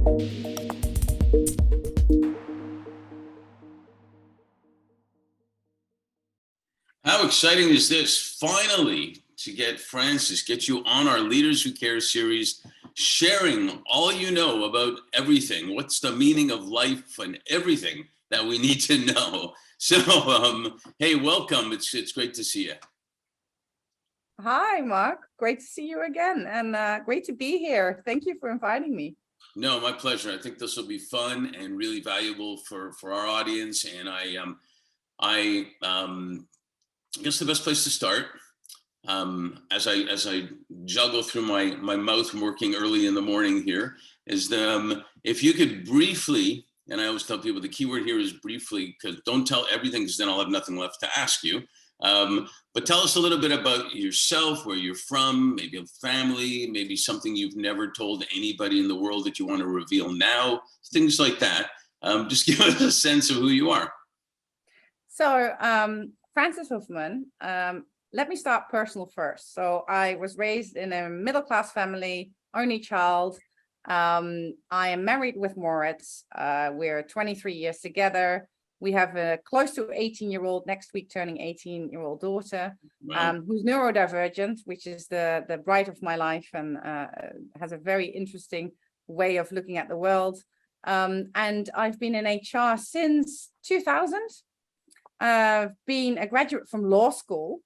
How exciting is this? Finally, to get you on our Leaders Who Care series, sharing all you know about everything. What's the meaning of life and everything that we need to know. So, hey, welcome. It's great to see you. Hi, Mark. Great to see you again, and great to be here. Thank you for inviting me. No, my pleasure. I think this will be fun and really valuable for our audience. And I guess the best place to start, as I juggle through my mouth and working early in the morning here, is if you could briefly, and I always tell people the key word here is briefly, because don't tell everything, because then I'll have nothing left to ask you. But tell us a little bit about yourself, where you're from, maybe a family, maybe something you've never told anybody in the world that you want to reveal now, things like that. Just give us a sense of who you are. So, Frances Hofmann, let me start personal first. So I was raised in a middle-class family, only child. I am married with Moritz. We're 23 years together. We have a close to 18-year-old, next week turning 18-year-old daughter, Wow. who's neurodivergent, which is the bright of my life, and has a very interesting way of looking at the world. And I've been in HR since 2000. Been a graduate from law school,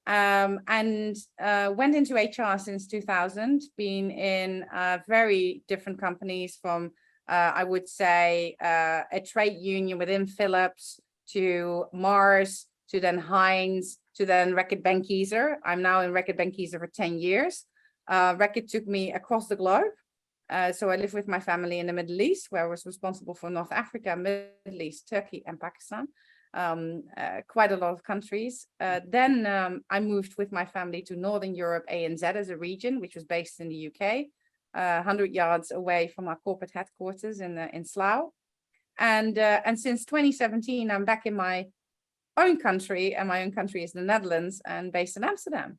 and went into HR since 2000, been in very different companies, from I would say a trade union within Philips, to Mars, to then Heinz, to then Reckitt Benckiser. I'm now in Reckitt Benckiser for 10 years. Reckitt took me across the globe. So I live with my family in the Middle East, where I was responsible for North Africa, Middle East, Turkey, and Pakistan. Quite a lot of countries. Then I moved with my family to Northern Europe, ANZ as a region, which was based in the UK, 100 yards away from our corporate headquarters in Slough. And since 2017, I'm back in my own country, and my own country is the Netherlands, and based in Amsterdam.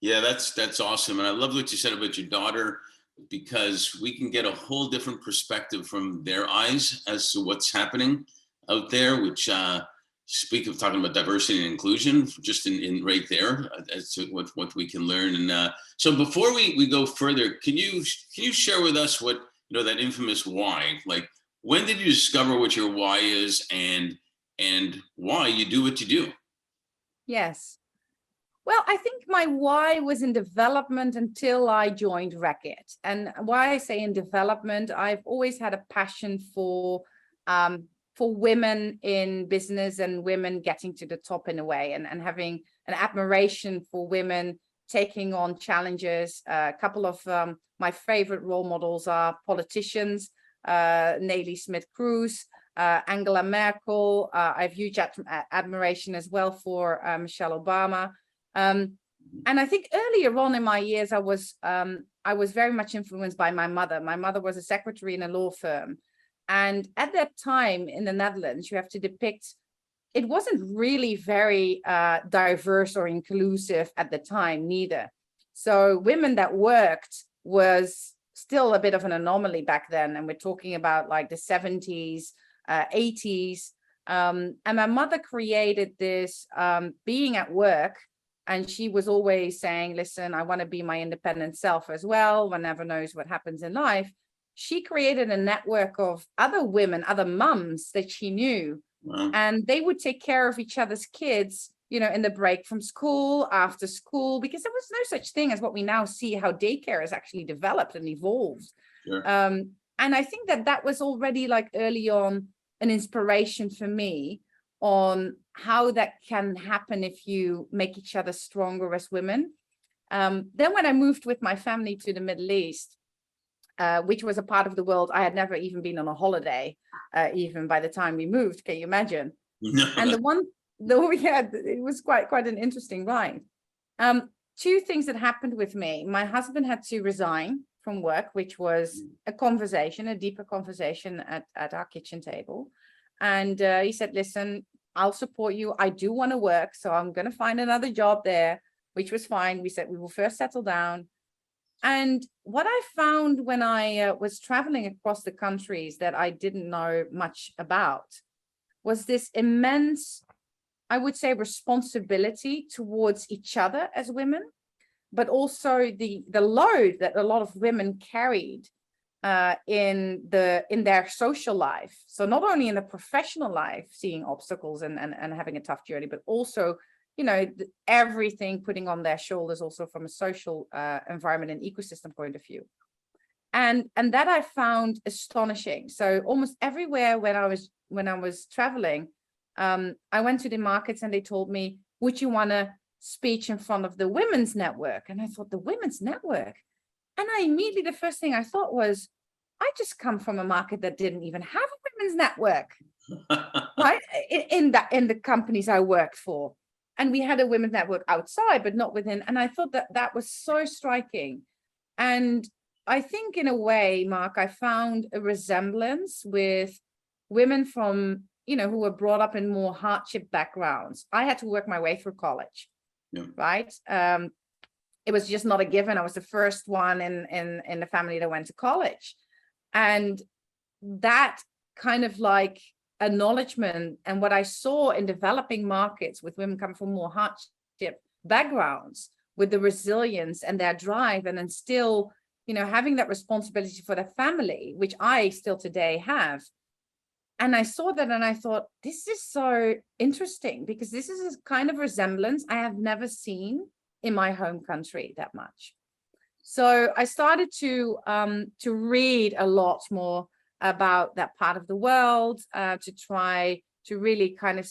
Yeah, that's awesome. And I love what you said about your daughter, because we can get a whole different perspective from their eyes as to what's happening out there, which speak of talking about diversity and inclusion, just in right there, as to what we can learn. And so before we go further, can you share with us what, that infamous why? Like, when did you discover what your why is, and why you do what you do? Yes. Well, I think my why was in development until I joined Reckitt. And why I say in development, I've always had a passion for women in business, and women getting to the top in a way, and having an admiration for women taking on challenges. A couple of my favorite role models are politicians, Nelly Smith-Cruz, Angela Merkel. I have huge admiration as well for Michelle Obama. And I think earlier on in my years, I was very much influenced by my mother. My mother was a secretary in a law firm. And at that time in the Netherlands, you have to depict, it wasn't really very diverse or inclusive at the time, neither. So women that worked was still a bit of an anomaly back then. And we're talking about like the 70s, 80s. And my mother created this being at work. And she was always saying, listen, I want to be my independent self as well. One never knows what happens in life. She created a network of other women, other mums that she knew. Wow. And they would take care of each other's kids, in the break from school, after school, because there was no such thing as what we now see, how daycare has actually developed and evolved. Sure. And I think that was already, like, early on, an inspiration for me on how that can happen if you make each other stronger as women. Then when I moved with my family to the Middle East, which was a part of the world I had never even been on a holiday, even by the time we moved. Can you imagine? No. And the one we had, it was quite an interesting ride. Two things that happened with me. My husband had to resign from work, which was a conversation, a deeper conversation at our kitchen table. And he said, listen, I'll support you. I do want to work, so I'm going to find another job there, which was fine. We said we will first settle down. And what I found when I was traveling across the countries that I didn't know much about was this immense, I would say, responsibility towards each other as women, but also the load that a lot of women carried in their social life. So not only in the professional life, seeing obstacles and having a tough journey, but also, everything putting on their shoulders also from a social environment and ecosystem point of view. And that I found astonishing. So almost everywhere when I was traveling, I went to the markets and they told me, would you want to speech in front of the women's network? And I thought, the women's network? And I immediately, the first thing I thought was, I just come from a market that didn't even have a women's network, right? In the companies I worked for. And we had a women's network outside, but not within. And I thought that was so striking. And I think in a way, Mark, I found a resemblance with women from, who were brought up in more hardship backgrounds. I had to work my way through college, right? It was just not a given. I was the first one in the family that went to college. And that kind of like acknowledgement and what I saw in developing markets with women coming from more hardship backgrounds, with the resilience and their drive, and then still, having that responsibility for their family, which I still today have. And I saw that and I thought, this is so interesting, because this is a kind of resemblance I have never seen in my home country that much. So I started to read a lot more about that part of the world, to try to really kind of,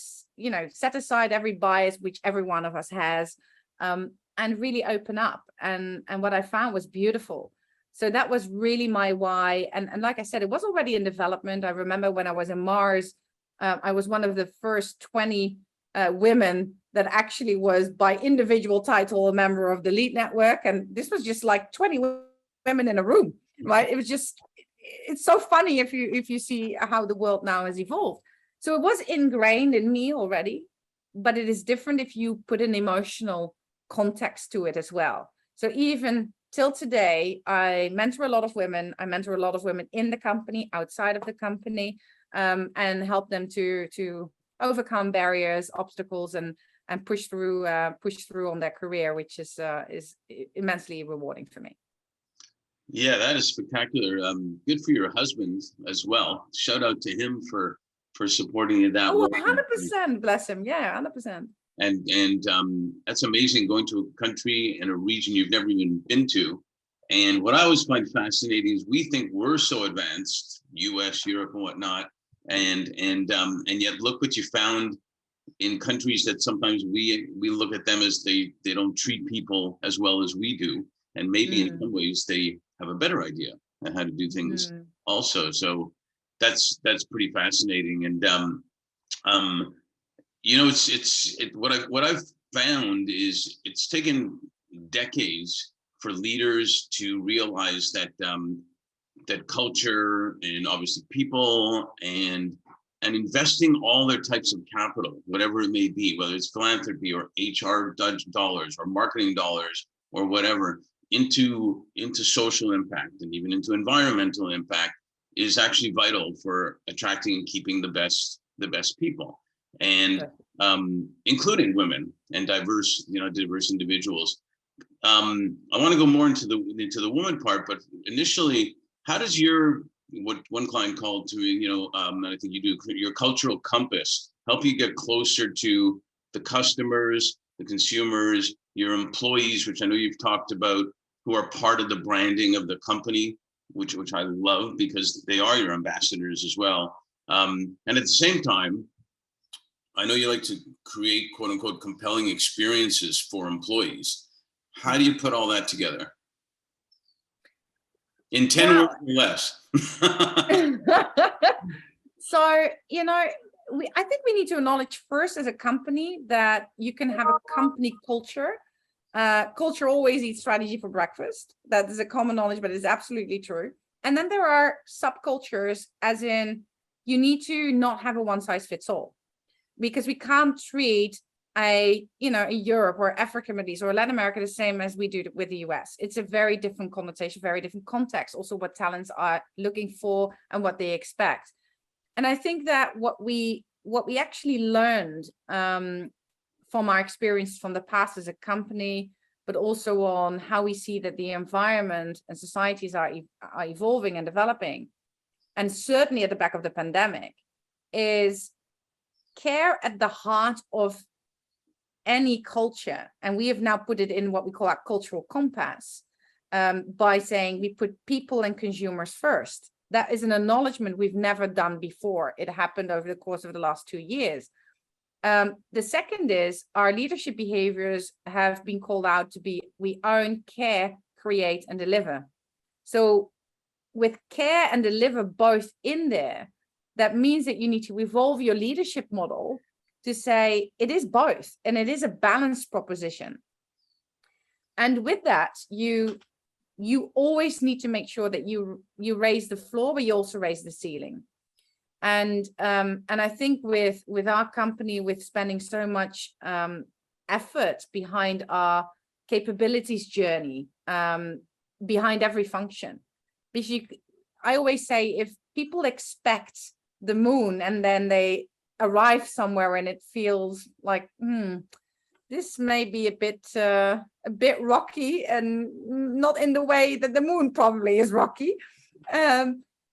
set aside every bias, which every one of us has, and really open up. And what I found was beautiful. So that was really my why. And like I said, it was already in development. I remember when I was in Mars, I was one of the first 20 women that actually was by individual title a member of the LEAD network. And this was just like 20 women in a room, right? It was just, it's so funny if you see how the world now has evolved. So it was ingrained in me already, but it is different if you put an emotional context to it as well. So even till today, I mentor a lot of women. I mentor a lot of women in the company, outside of the company, and help them to overcome barriers, obstacles, and push through on their career, which is immensely rewarding for me. Yeah, that is spectacular. Good for your husband as well. Shout out to him for supporting you that way. 100%, bless him. Yeah, 100%. And that's amazing, going to a country and a region you've never even been to. And what I always find fascinating is we think we're so advanced, US, Europe, and whatnot, and yet look what you found in countries that sometimes we look at them as they don't treat people as well as we do, and maybe in some ways they have a better idea on how to do things also. So that's pretty fascinating. And what I've found is it's taken decades for leaders to realize that that culture and obviously people and investing all their types of capital, whatever it may be, whether it's philanthropy or HR dollars or marketing dollars or whatever, into social impact and even into environmental impact, is actually vital for attracting and keeping the best people, and including women and diverse individuals. I want to go more into the woman part, but initially, how does what one client called to me, I think you do, your cultural compass, help you get closer to the customers, the consumers, your employees, which I know you've talked about, who are part of the branding of the company, which I love because they are your ambassadors as well. And at the same time, I know you like to create quote unquote compelling experiences for employees. How do you put all that together? In 10 words or less. So, I think we need to acknowledge first as a company that you can have a company culture. Culture always eats strategy for breakfast. That is a common knowledge, but it's absolutely true. And then there are subcultures, as in you need to not have a one size fits all, because we can't treat a Europe or Africa, Middle East or Latin America the same as we do with the US. It's a very different connotation, very different context, also what talents are looking for and what they expect. And I think that what we actually learned from our experience from the past as a company, but also on how we see that the environment and societies are evolving and developing, and certainly at the back of the pandemic, is care at the heart of any culture. And we have now put it in what we call our cultural compass, by saying we put people and consumers first. That is an acknowledgement we've never done before. It happened over the course of the last 2 years. The second is our leadership behaviors have been called out to be, we own, care, create, and deliver. So with care and deliver both in there, that means that you need to evolve your leadership model to say it is both, and it is a balanced proposition. And with that, you always need to make sure that you raise the floor, but you also raise the ceiling. And I think with our company, with spending so much effort behind our capabilities journey, behind every function, because I always say, if people expect the moon and then they arrive somewhere and it feels like, this may be a bit rocky, and not in the way that the moon probably is rocky,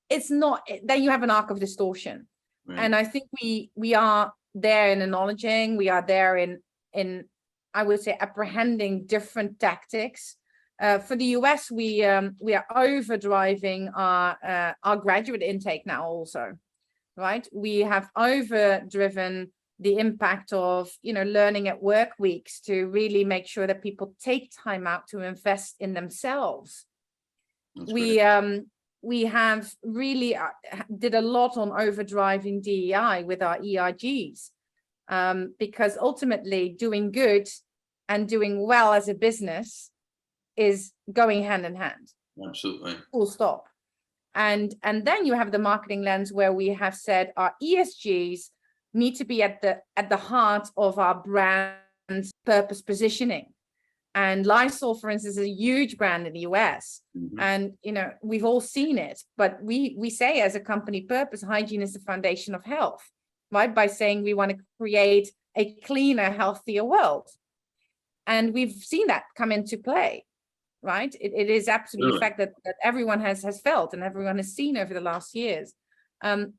it's not, then you have an arc of distortion. Right. And I think we are there in acknowledging, we are there in I would say apprehending different tactics. For the US, we are overdriving our graduate intake now also, right? We have overdriven the impact of, learning at work weeks to really make sure that people take time out to invest in themselves. We have really did a lot on overdriving DEI with our ERGs, because ultimately doing good and doing well as a business is going hand in hand. Absolutely. Full stop. And then you have the marketing lens, where we have said our ESGs need to be at the heart of our brand's purpose positioning. And Lysol, for instance, is a huge brand in the US. Mm-hmm. And, we've all seen it, but we say as a company purpose, hygiene is the foundation of health, right? By saying we want to create a cleaner, healthier world. And we've seen that come into play, right? It is absolutely a fact that everyone has felt and everyone has seen over the last years.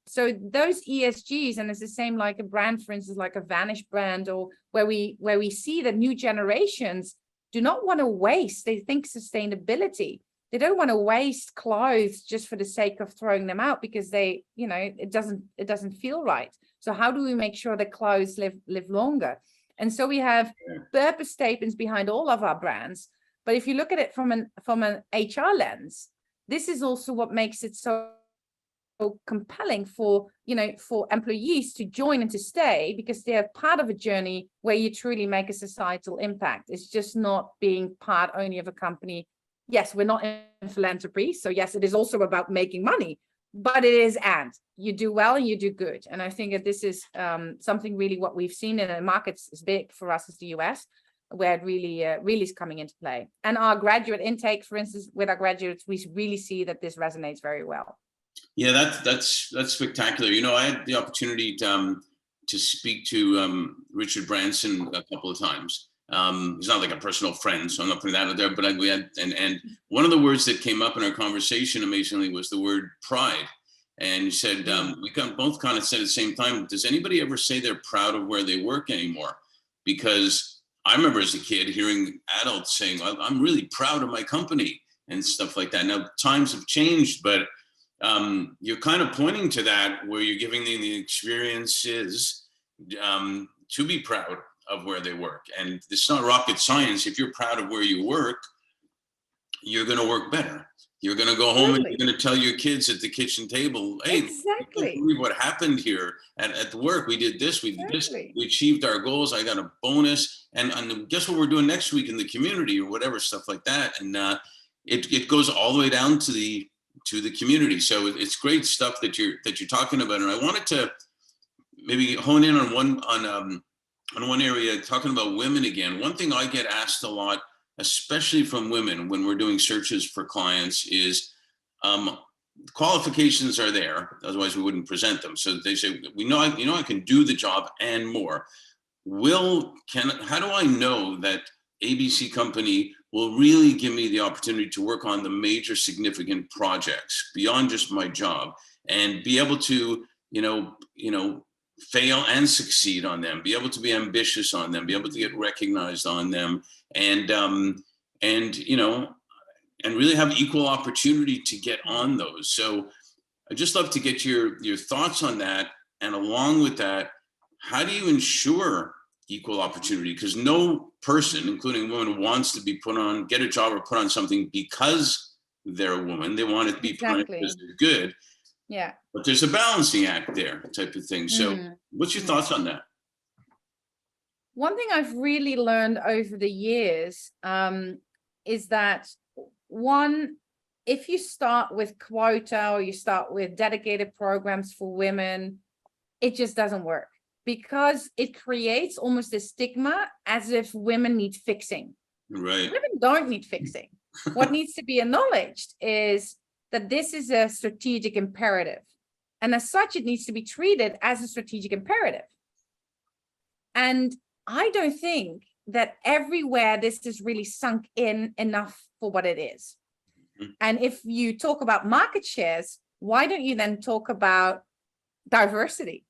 So those ESGs, and it's the same like a brand, for instance, like a Vanish brand, or where we see that new generations do not want to waste. They think sustainability. They don't want to waste clothes just for the sake of throwing them out because it doesn't feel right. So how do we make sure that clothes live longer? And so we have purpose statements behind all of our brands. But if you look at it from an HR lens, this is also what makes it so compelling for employees to join and to stay, because they're part of a journey where you truly make a societal impact. It's just not being part only of a company. Yes, we're not in philanthropy, so yes, it is also about making money, but it is, and you do well and you do good. And I think that this is something really what we've seen in the markets is big for us as the US, where it really is coming into play. And our graduate intake, for instance, with our graduates, we really see that this resonates very well. Yeah, that's spectacular. I had the opportunity to speak to Richard Branson a couple of times. He's not like a personal friend, so I'm not putting that out there. But we had, and one of the words that came up in our conversation, amazingly, was the word pride. And he said, we both kind of said at the same time, does anybody ever say they're proud of where they work anymore? Because I remember as a kid hearing adults saying, I'm really proud of my company and stuff like that. Now times have changed, but you're kind of pointing to that, where you're giving them the experiences to be proud of where they work. And it's not rocket science. If you're proud of where you work, you're going to work better. You're going to go home and you're going to tell your kids at the kitchen table, hey, exactly. I can't believe what happened here at the work. We did this, we did this, we achieved our goals. I got a bonus. And guess what we're doing next week in the community, or whatever, stuff like that. And it goes all the way down to the community. So it's great stuff that you're talking about. And I wanted to maybe hone in on on one area, talking about women again, one thing I get asked a lot, especially from women when we're doing searches for clients, is qualifications are there, otherwise we wouldn't present them. So they say, I can do the job and more. How do I know that ABC company will really give me the opportunity to work on the major significant projects beyond just my job, and be able to, fail and succeed on them, be able to be ambitious on them, be able to get recognized on them, and and really have equal opportunity to get on those. So I'd just love to get your thoughts on that. And along with that, how do you ensure equal opportunity? Because no person, including women, wants to be get a job or put on something because they're a woman. They want it to be put on because they're good. Yeah. But there's a balancing act there, type of thing. So what's your thoughts on that? One thing I've really learned over the years is that, one, if you start with quota or you start with dedicated programs for women, it just doesn't work, because it creates almost a stigma as if women need fixing. Right. Women don't need fixing. What needs to be acknowledged is that this is a strategic imperative. And as such, it needs to be treated as a strategic imperative. And I don't think that everywhere this is really sunk in enough for what it is. And if you talk about market shares, why don't you then talk about diversity,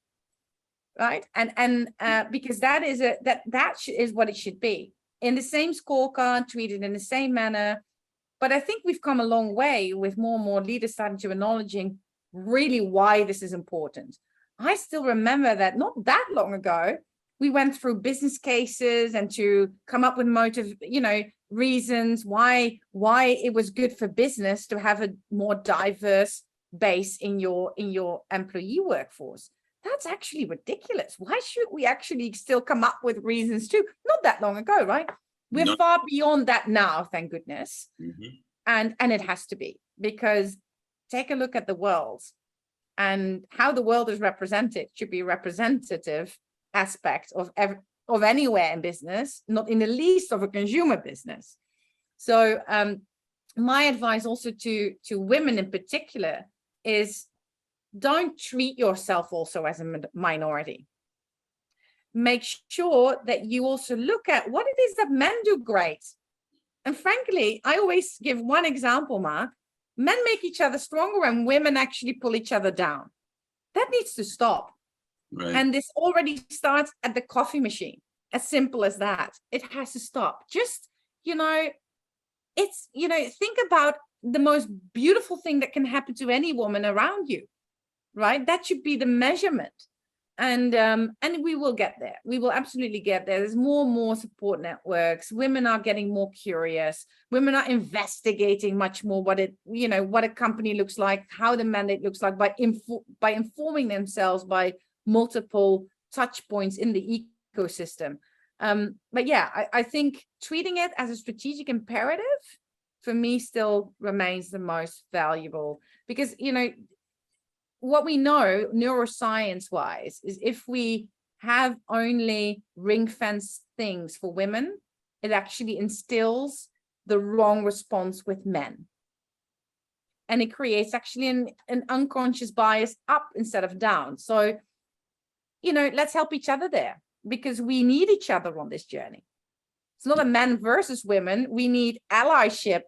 right? And because that is what it should be, in the same scorecard, treated in the same manner. But I think we've come a long way with more and more leaders starting to acknowledging really why this is important. I still remember that not that long ago, we went through business cases and to come up with reasons why it was good for business to have a more diverse base in your employee workforce. That's actually ridiculous. Why should we actually still come up with reasons too? Not that long ago, right? We're far beyond that now, thank goodness. And it has to be, because take a look at the world, and how the world is represented should be representative aspect of anywhere in business, not in the least of a consumer business. So my advice also to women in particular is, don't treat yourself also as a minority. Make sure that you also look at what it is that men do great. And frankly, I always give one example, Mark. Men make each other stronger and women actually pull each other down. That needs to stop. Right. And this already starts at the coffee machine. As simple as that. It has to stop. Just, think about the most beautiful thing that can happen to any woman around you, right? That should be the measurement. And we will get there. We will absolutely get there. There's more and more support networks. Women are getting more curious. Women are investigating much more what a company looks like, how the mandate looks like, by informing themselves by multiple touch points in the ecosystem. But yeah, I think treating it as a strategic imperative for me still remains the most valuable, because what we know neuroscience wise is, if we have only ring fence things for women, it actually instills the wrong response with men. And it creates actually an unconscious bias up instead of down. So, let's help each other there, because we need each other on this journey. It's not a men versus women. We need allyship,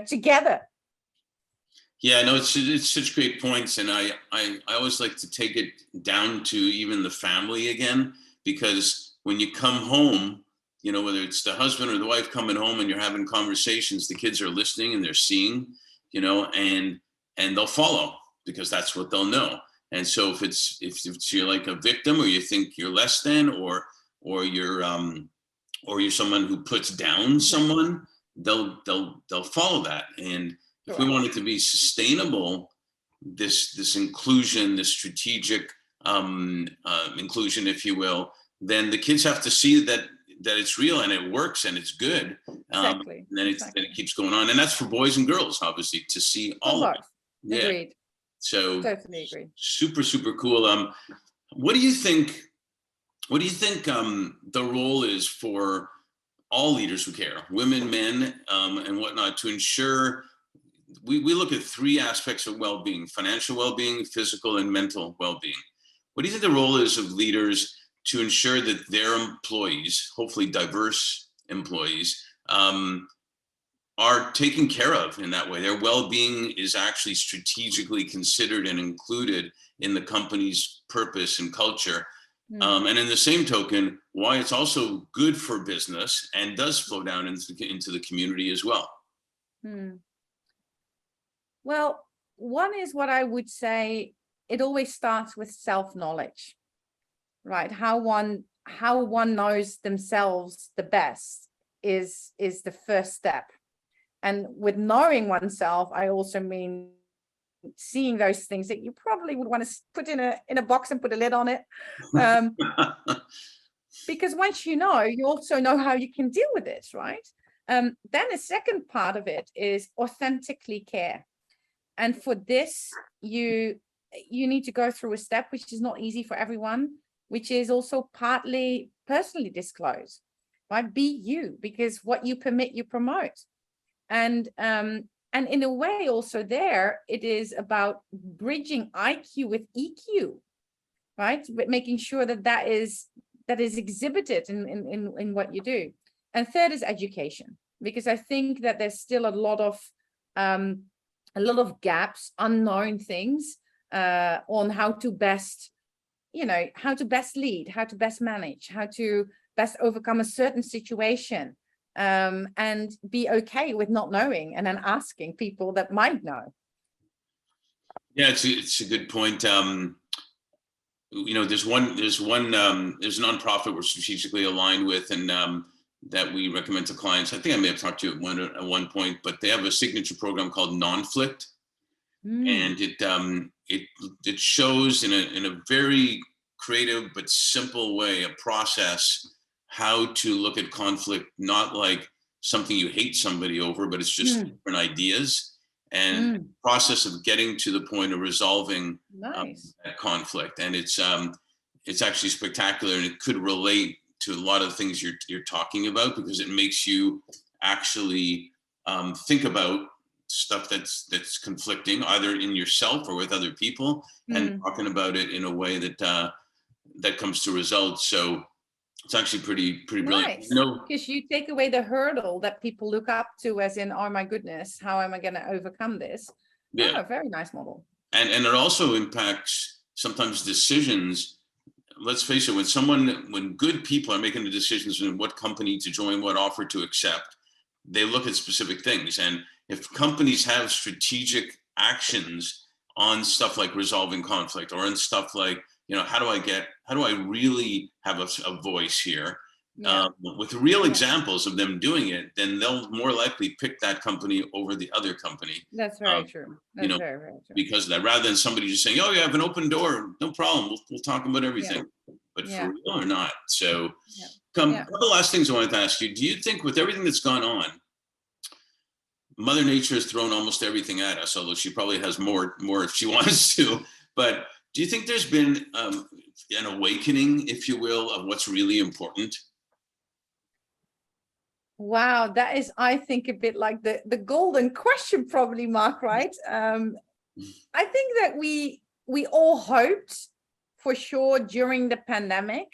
together. Yeah, no, it's such great points. And I always like to take it down to even the family again, because when you come home, whether it's the husband or the wife coming home and you're having conversations, the kids are listening and they're seeing, and they'll follow, because that's what they'll know. And so if you're like a victim, or you think you're less than, or you're someone who puts down someone, they'll follow that. And if we want it to be sustainable, this inclusion, this strategic inclusion, if you will, then the kids have to see that it's real and it works and it's good. Exactly. And then it keeps going on. And that's for boys and girls, obviously, to see all of it. Yeah. Agreed. So totally agree. Super, super cool. What do you think what do you think the role is for all leaders who care, women, men, and whatnot, to ensure we look at three aspects of well-being: financial well-being, physical, and mental well-being. What do you think the role is of leaders to ensure that their employees, hopefully diverse employees, are taken care of in that way? Their well-being is actually strategically considered and included in the company's purpose and culture. And in the same token, why it's also good for business and does flow down into the community as well. Well, one is what I would say, it always starts with self-knowledge, right? How one knows themselves the best is the first step. And with knowing oneself, I also mean seeing those things that you probably would want to put in a box and put a lid on it. Because once you know, you also know how you can deal with it, right? Then the second part of it is authentically care. And for this, you need to go through a step, which is not easy for everyone, which is also partly personally disclose, right? Be you, because what you permit, you promote. And in a way also there, it is about bridging IQ with EQ, right? But making sure that is exhibited in what you do. And third is education, because I think that there's still a lot of gaps, unknown things on how to best lead, how to best manage, how to best overcome a certain situation. And be okay with not knowing, and then asking people that might know. Yeah, it's a good point. There's a nonprofit we're strategically aligned with, and that we recommend to clients. I think I may have talked to you at one point, but they have a signature program called Nonflict, and it shows in a very creative but simple way a process how to look at conflict, not like something you hate somebody over, but it's just different ideas and process of getting to the point of resolving that conflict. And it's actually spectacular, and it could relate to a lot of things you're talking about, because it makes you actually think about stuff that's conflicting, either in yourself or with other people, and talking about it in a way that comes to results. So it's actually pretty brilliant. Nice. Because you take away the hurdle that people look up to, as in, oh my goodness, how am I going to overcome this? Yeah, very nice model. And it also impacts sometimes decisions. Let's face it, when good people are making the decisions in what company to join, what offer to accept, they look at specific things. And if companies have strategic actions on stuff like resolving conflict, or on stuff like, how do I really have a voice here, with real examples of them doing it, then they'll more likely pick that company over the other company. That's very true. That's very, very true. Because of that, rather than somebody just saying, oh, you have an open door, no problem, we'll talk about everything. But for real or not. So a couple last things I wanted to ask you. Do you think, with everything that's gone on, Mother Nature has thrown almost everything at us, although she probably has more if she wants to, but do you think there's been an awakening, if you will, of what's really important? Wow, that is, I think, a bit like the golden question, probably, Mark, right? I think that we all hoped, for sure, during the pandemic,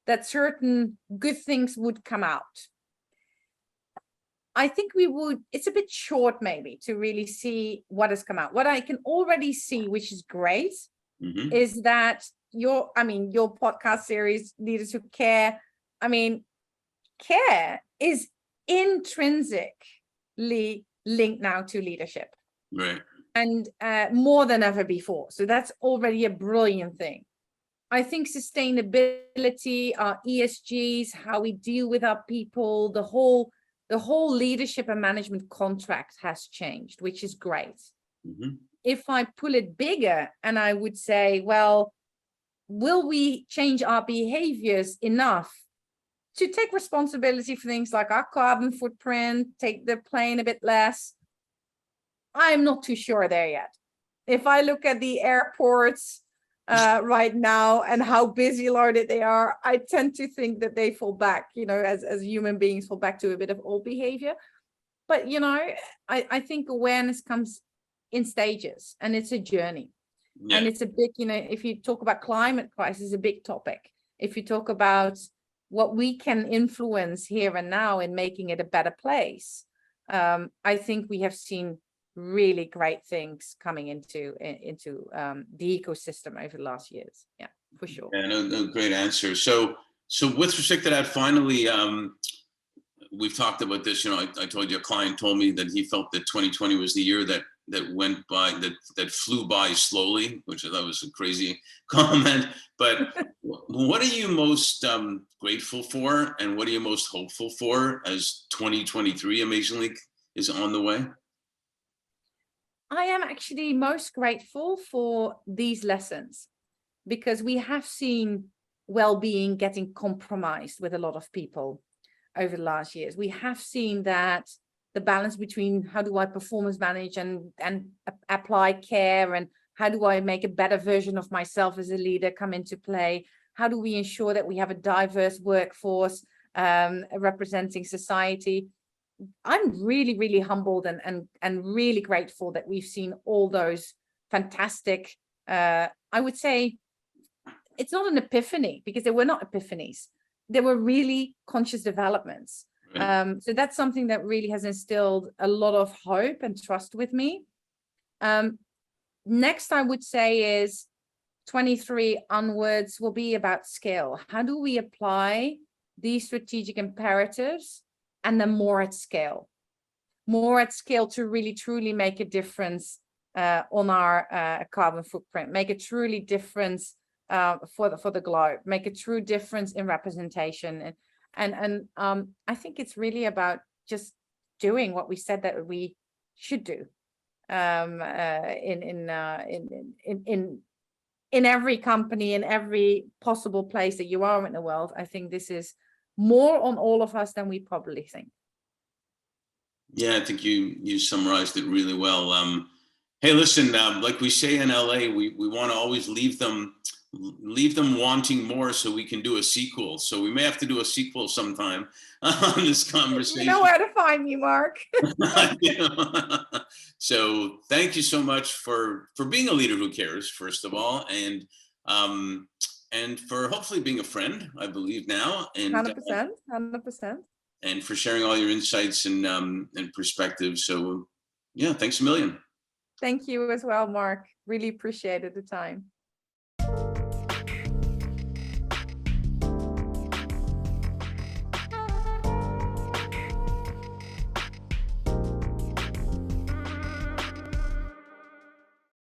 that certain good things would come out. I think it's a bit short maybe to really see what has come out. What I can already see, which is great, is that your podcast series, Leaders Who Care, care is intrinsically linked now to leadership. Right. And more than ever before. So that's already a brilliant thing. I think sustainability, our ESGs, how we deal with our people, the whole leadership and management contract has changed, which is great. If I pull it bigger, and I would say, well, will we change our behaviors enough to take responsibility for things like our carbon footprint, take the plane a bit less? I'm not too sure there yet. If I look at the airports, right now and how busy loaded they are, I tend to think that they fall back, as human beings fall back to a bit of old behavior. But, I think awareness comes in stages, and it's a journey. And Yeah. it's a big, if you talk about climate crisis, a big topic. If you talk about what we can influence here and now in making it a better place, I think we have seen really great things coming into the ecosystem over the last years. Yeah, for sure. Yeah, no, great answer. So with respect to that, finally, we've talked about this. I told you a client told me that he felt that 2020 was the year that went by, that flew by slowly, which I thought was a crazy comment. But what are you most grateful for, and what are you most hopeful for as 2023 amazingly is on the way? I am actually most grateful for these lessons, because we have seen well-being getting compromised with a lot of people over the last years. We have seen that the balance between how do I performance manage and apply care, and how do I make a better version of myself as a leader come into play? How do we ensure that we have a diverse workforce representing society? I'm really, really humbled and really grateful that we've seen all those fantastic, I would say, it's not an epiphany, because they were not epiphanies. They were really conscious developments. Right. So that's something that really has instilled a lot of hope and trust with me. Next, I would say is 23 onwards will be about scale. How do we apply these strategic imperatives and then more at scale to really truly make a difference on our carbon footprint, make a truly difference for the globe, make a true difference in representation. And I think it's really about just doing what we said that we should do in every company, in every possible place that you are in the world. I think this is more on all of us than we probably think. Yeah, I think you summarized it really well. Hey, listen, like we say in LA, we want to always leave them wanting more so we can do a sequel. So we may have to do a sequel sometime on this conversation. You know where to find me, Mark. So thank you so much for being a leader who cares, first of all, and for hopefully being a friend, I believe now, and 100%. And for sharing all your insights and perspectives. So yeah, thanks a million. Thank you as well, Mark. Really appreciated the time.